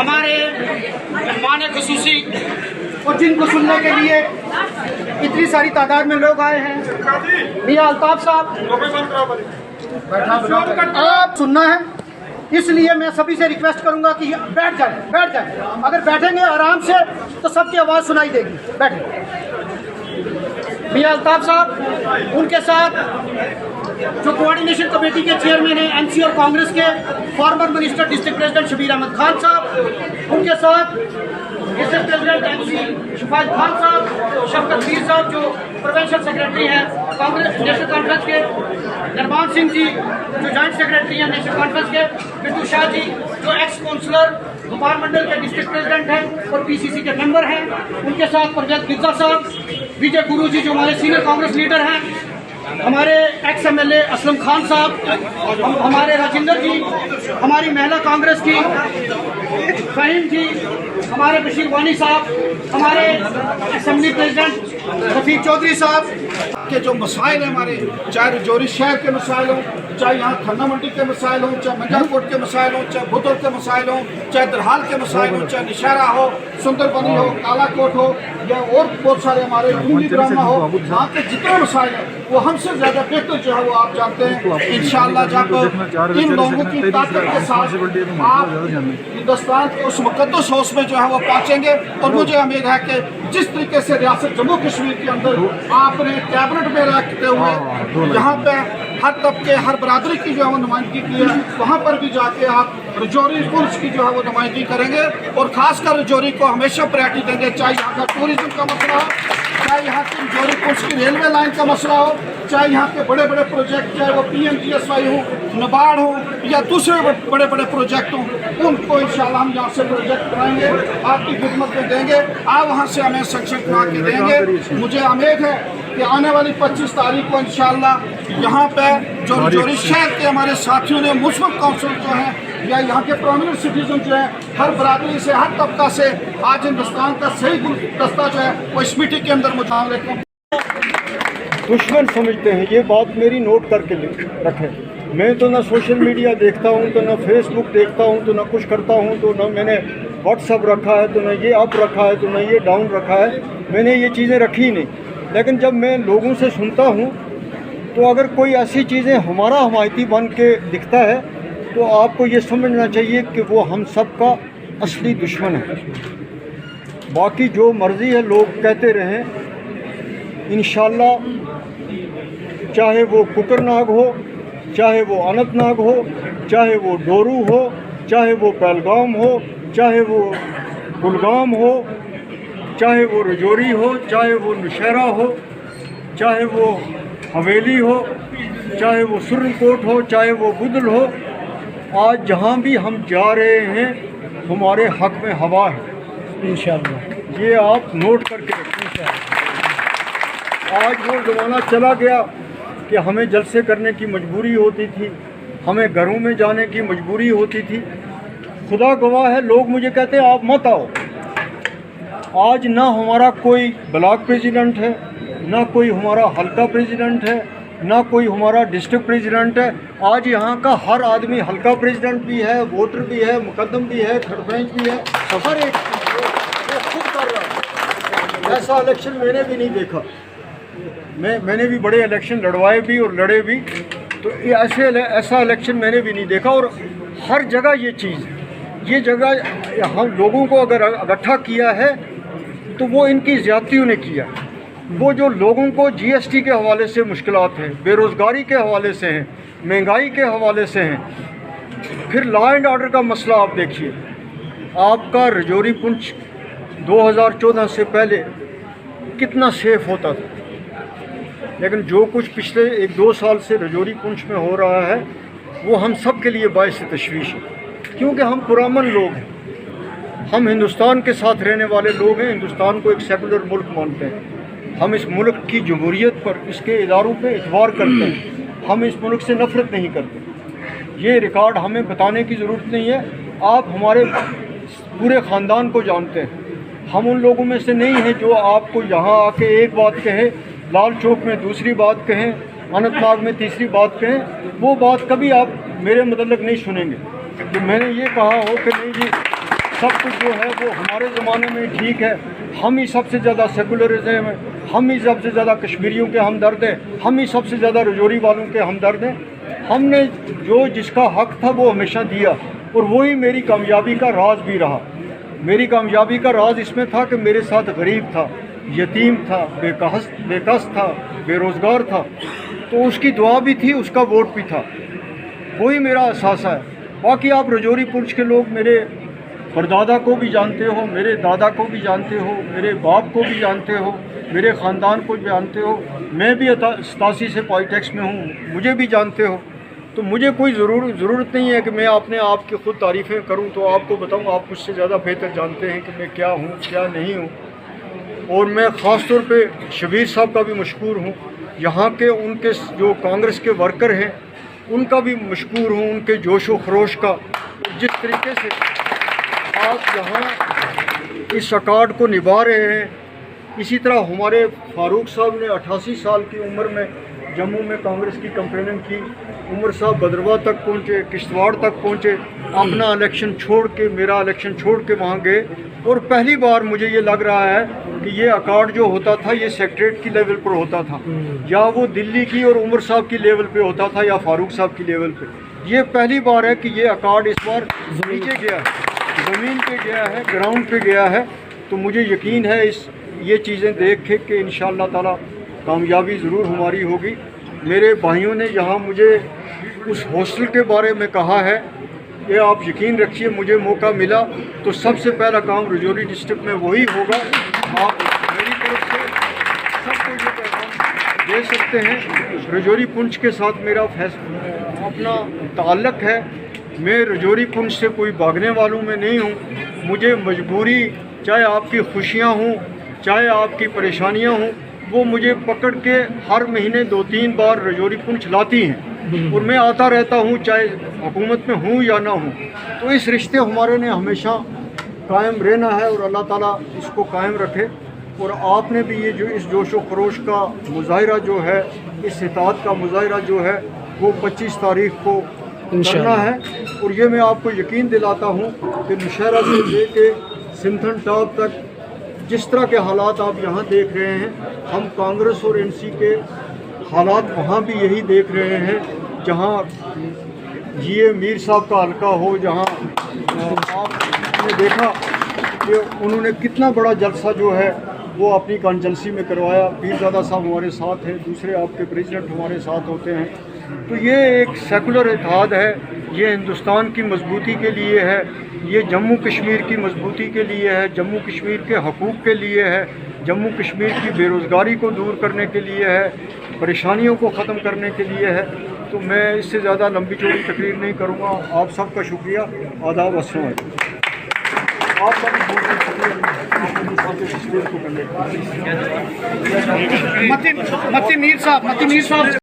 हमारे मेहमान खसूसी और जिनको सुनने के लिए इतनी सारी तादाद में लोग आए हैं, मियां अल्ताफ साहब आप सुनना है, इसलिए मैं सभी से रिक्वेस्ट करूंगा कि बैठ जाए। अगर बैठेंगे आराम से तो सबकी आवाज़ सुनाई देगी। बैठे मियां अल्ताफ साहब, उनके साथ जो कोऑर्डिनेशन कमेटी के चेयरमैन हैं एमसी और कांग्रेस के former minister district president Shabir Ahmad Khan साहब, उनके साथ district president MC Shifayat Khan साहब, शफकत मीर साहब जो प्रोविंशियल सेक्रेटरी हैं कांग्रेस नेशनल कॉन्फ्रेंस के, नरमान सिंह जी जो जॉइंट सेक्रेटरी हैं नेशनल कॉन्फ्रेंस के, बिट्टू शाह जी जो एक्स काउंसलर भोपाल मंडल के डिस्ट्रिक्ट प्रेसिडेंट हैं और पीसीसी के मेंबर हैं, उनके साथ परवेज गिरजा साहब, विजय गुरु जी जो हमारे सीनियर कांग्रेस लीडर हैं, हमारे एक्स एमएलए असलम खान साहब, हमारे राजेंद्र जी, हमारी महिला कांग्रेस की फहीम जी, हमारे बशीर वानी साहब, हमारे असेंबली प्रेसिडेंट रफीक चौधरी साहब के जो मसाइल हैं हमारे, चाहे रजौरी शहर के मसाइल हों, चाहे यहाँ खन्ना मंडी के मसाइल हों, चाहे मंजारकोट के मसाइल हों, चाहे बुतुल के मसाइल हों, चाहे दरहाल के मसाइल हों, चाहे निशारा हो, सुंदरबनी हो, कालाकोट हो या और बहुत सारे हमारे टूंगी ड्रामा हो, यहाँ के जितने मसाइल हैं वो हमसे ज़्यादा बेहतर जो है वो आप जानते हैं। इंशाअल्लाह जब इन लोगों की ताकत के साथ आप हिंदुस्तान के उस मुक़द्दस हाउस में जो है वो पहुँचेंगे, और मुझे उम्मीद है कि जिस तरीके से रियासत जम्मू कश्मीर के अंदर आपने कैबिनेट में रखते हुए यहाँ पे हर तबके हर बरादरी की जो है वो नुमाइंदगी की है, वहाँ पर भी जाके आप रजौरी पुलिस की जो है वो नुमाइंदगी करेंगे और ख़ासकर रजौरी को हमेशा प्रायोरिटी देंगे, चाहे यहाँ का टूरिज्म का मसला हो, चाहे यहाँ की रजौरी पुलिस की रेलवे लाइन का मसला हो, चाहे यहाँ के बड़े बड़े प्रोजेक्ट, चाहे वो PMGSY हो, नबार्ड हो या दूसरे बड़े बड़े प्रोजेक्ट हों, उनको इंशाल्लाह हम यहाँ से प्रोजेक्ट बनाएंगे, आपकी खिदमत में देंगे, आप वहाँ से हमें सेक्शन करा के देंगे। मुझे उम्मीद है कि आने वाली 25 तारीख को इंशाल्लाह यहाँ पे जो रजौरी शहर के हमारे साथियों ने मुस्लिम काउंसिल जो हैं या यहाँ के प्रोमिनेंट सिटीजन जो हैं, हर बरादरी से हर तबका से आज हिंदुस्तान का सही दस्ता जो है वो इस मीटिंग के अंदर मुझे दुश्मन समझते हैं। ये बात मेरी नोट करके रखें। मैं तो ना सोशल मीडिया देखता हूँ, तो ना फेसबुक देखता हूँ, तो ना कुछ करता हूँ, तो ना मैंने व्हाट्सअप रखा है, तो ना ये अप रखा है, तो ना ये डाउन रखा है, मैंने ये चीज़ें रखी ही नहीं। लेकिन जब मैं लोगों से सुनता हूँ तो अगर कोई ऐसी चीज़ें हमारा हमायती बन के दिखता है तो आपको ये समझना चाहिए कि वो हम सब का असली दुश्मन है। बाकी जो मर्ज़ी है लोग कहते रहें, इंशाअल्लाह चाहे वो कुकरनाग हो, चाहे वो अनंतनाग हो, चाहे वो डोरू हो, चाहे वो पहलगाम हो, चाहे वो कुलगाम हो, चाहे वो रजौरी हो, चाहे वो नौशहरा हो, चाहे वो हवेली हो, चाहे वो सुरनकोट हो, चाहे वो बुदल हो, आज जहाँ भी हम जा रहे हैं हमारे हक़ में हवा है इंशाअल्लाह। ये आप नोट करके रखें। आज वो ज़माना चला गया कि हमें जलसे करने की मजबूरी होती थी, हमें घरों में जाने की मजबूरी होती थी। खुदा गवाह है, लोग मुझे कहते हैं आप मत आओ। आज ना हमारा कोई ब्लॉक प्रेसिडेंट है, ना कोई हमारा हल्का प्रेसिडेंट है, ना कोई हमारा डिस्ट्रिक्ट प्रेसिडेंट है। आज यहाँ का हर आदमी हल्का प्रेसिडेंट भी है, वोटर भी है, मुकद्दम भी है, थर्ड बेंच भी है, हर एक वो खुद कर रहा है। ऐसा इलेक्शन मैंने भी नहीं देखा। मैंने भी बड़े इलेक्शन लड़वाए भी और लड़े भी, तो ऐसा इलेक्शन मैंने भी नहीं देखा। और हर जगह ये चीज़, ये जगह हम लोगों को अगर इकट्ठा किया है तो वो इनकी ज़्यादतियों ने किया। वो जो लोगों को GST के हवाले से मुश्किलात हैं, बेरोज़गारी के हवाले से हैं, महंगाई के हवाले से हैं, फिर लॉ एंड ऑर्डर का मसला आप देखिए। आपका रजौरी पुंछ 2014 से पहले कितना सेफ़ होता था, लेकिन जो कुछ पिछले 1-2 साल से रजौरी पुंछ में हो रहा है वो हम सब के लिए बाइस तशवीश है, क्योंकि हम पुरामन लोग हैं, हम हिंदुस्तान के साथ रहने वाले लोग हैं, हिंदुस्तान को एक सेकुलर मुल्क मानते हैं, हम इस मुल्क की जमहूरियत पर, इसके इदारों पे एतबार करते हैं, हम इस मुल्क से नफ़रत नहीं करते। ये रिकॉर्ड हमें बताने की ज़रूरत नहीं है, आप हमारे पूरे ख़ानदान को जानते हैं। हम उन लोगों में से नहीं हैं जो आपको यहाँ आके एक बात कहे, लाल चौक में दूसरी बात कहें, अनंतनाग में तीसरी बात कहें। वो बात कभी आप मेरे मतलब नहीं सुनेंगे कि मैंने ये कहा हो कि नहीं जी सब कुछ जो है वो हमारे ज़माने में ठीक है, हम ही सबसे ज़्यादा सेकुलरिज्म है, हम ही सबसे ज़्यादा कश्मीरियों के हमदर्द हैं, हम ही सबसे ज़्यादा रजौरी वालों के हमदर्द हैं। हमने जो जिसका हक़ था वो हमेशा दिया, और वही मेरी कामयाबी का राज भी रहा। मेरी कामयाबी का राज इसमें था कि मेरे साथ गरीब था, यतीम था, बेकस था, बेरोज़गार था, तो उसकी दुआ भी थी, उसका वोट भी था। वही मेरा असासा है। बाकी आप रजौरी पुंछ के लोग मेरे परदादा को भी जानते हो, मेरे दादा को भी जानते हो, मेरे बाप को भी जानते हो, मेरे ख़ानदान को भी जानते हो। मैं भी 87 से पॉलिटिक्स में हूँ, मुझे भी जानते हो। तो मुझे कोई ज़रूरत नहीं है कि मैं अपने आप की ख़ुद तारीफ़ें करूँ। तो आपको बताऊँ, आप मुझसे ज़्यादा बेहतर जानते हैं कि मैं क्या हूँ, क्या नहीं हूँ। और मैं ख़ास तौर पे शबीर साहब का भी मशकूर हूँ, यहाँ के उनके जो कांग्रेस के वर्कर हैं उनका भी मशकूर हूँ, उनके जोश व खरोश का। जिस तरीके से आप यहाँ इस अकार्ड को निभा रहे हैं, इसी तरह हमारे फारूक साहब ने 88 साल की उम्र में जम्मू में कांग्रेस की कैंपेनिंग की। उमर साहब भद्रवाह तक पहुँचे, किश्तवाड़ तक पहुँचे, अपना इलेक्शन छोड़ के, मेरा इलेक्शन छोड़ के वहाँ गए। और पहली बार मुझे ये लग रहा है कि ये अकार्ड जो होता था ये सेक्रेटरीट की लेवल पर होता था, या वो दिल्ली की और उमर साहब की लेवल पे होता था, या फारूक साहब की लेवल पे। ये पहली बार है कि ये अकार्ड इस बार नीचे गया है, ज़मीन पे गया है, ग्राउंड पे गया है। तो मुझे यकीन है ये चीज़ें देख के कि इंशाअल्लाह ताला कामयाबी ज़रूर हमारी होगी। मेरे भाइयों ने यहाँ मुझे उस हॉस्टल के बारे में कहा है, ये आप यकीन रखिए, मुझे मौका मिला तो सबसे पहला काम रजौरी डिस्ट्रिक्ट में वही होगा। आप मेरी तरफ से सबको ये पैगाम दे सकते हैं। रजौरी पुंछ के साथ मेरा अपना ताल्लुक़ है। मैं रजौरी पुंछ से कोई भागने वालों में नहीं हूँ। मुझे मजबूरी, चाहे आपकी खुशियाँ हों, चाहे आपकी परेशानियाँ हों, वो मुझे पकड़ के हर महीने 2-3 बार रजौरी पुंछ लाती हैं, और मैं आता रहता हूँ, चाहे हुकूमत में हूँ या ना हूँ। तो इस रिश्ते हमारे ने हमेशा कायम रहना है, और अल्लाह ताला इसको कायम रखे। और आपने भी ये जो इस जोश व खरोश का मुजाहिरा जो है, इस इताअत का मुजाहिरा जो है, वो 25 तारीख को करना है। और ये मैं आपको यकीन दिलाता हूँ कि नौशहरा से लेके सिंथन टॉप तक जिस तरह के हालात आप यहाँ देख रहे हैं, हम कांग्रेस और एनसी के हालात वहाँ भी यही देख रहे हैं। जहाँ जीए मीर साहब का हल्का हो, जहाँ आपने देखा कि उन्होंने कितना बड़ा जलसा जो है वो अपनी कॉन्स्टिट्यूंसी में करवाया। पीरजादा साहब हमारे साथ हैं, दूसरे आपके प्रेसिडेंट हमारे साथ होते हैं। तो ये एक सेकुलर इत्तेहाद है, ये हिंदुस्तान की मजबूती के लिए है, ये जम्मू कश्मीर की मजबूती के लिए है, जम्मू कश्मीर के हकूक़ के लिए है, जम्मू कश्मीर की बेरोज़गारी को दूर करने के लिए है, परेशानियों को ख़त्म करने के लिए है। तो मैं इससे ज़्यादा लंबी चौड़ी तकरीर नहीं करूँगा। आप सबका शुक्रिया, आदाब, अस्सलाम वालेकुम। आपका भी बहुत बहुत शुक्रिया, आपने इस तस्वीर को करने का। मती मीर साहब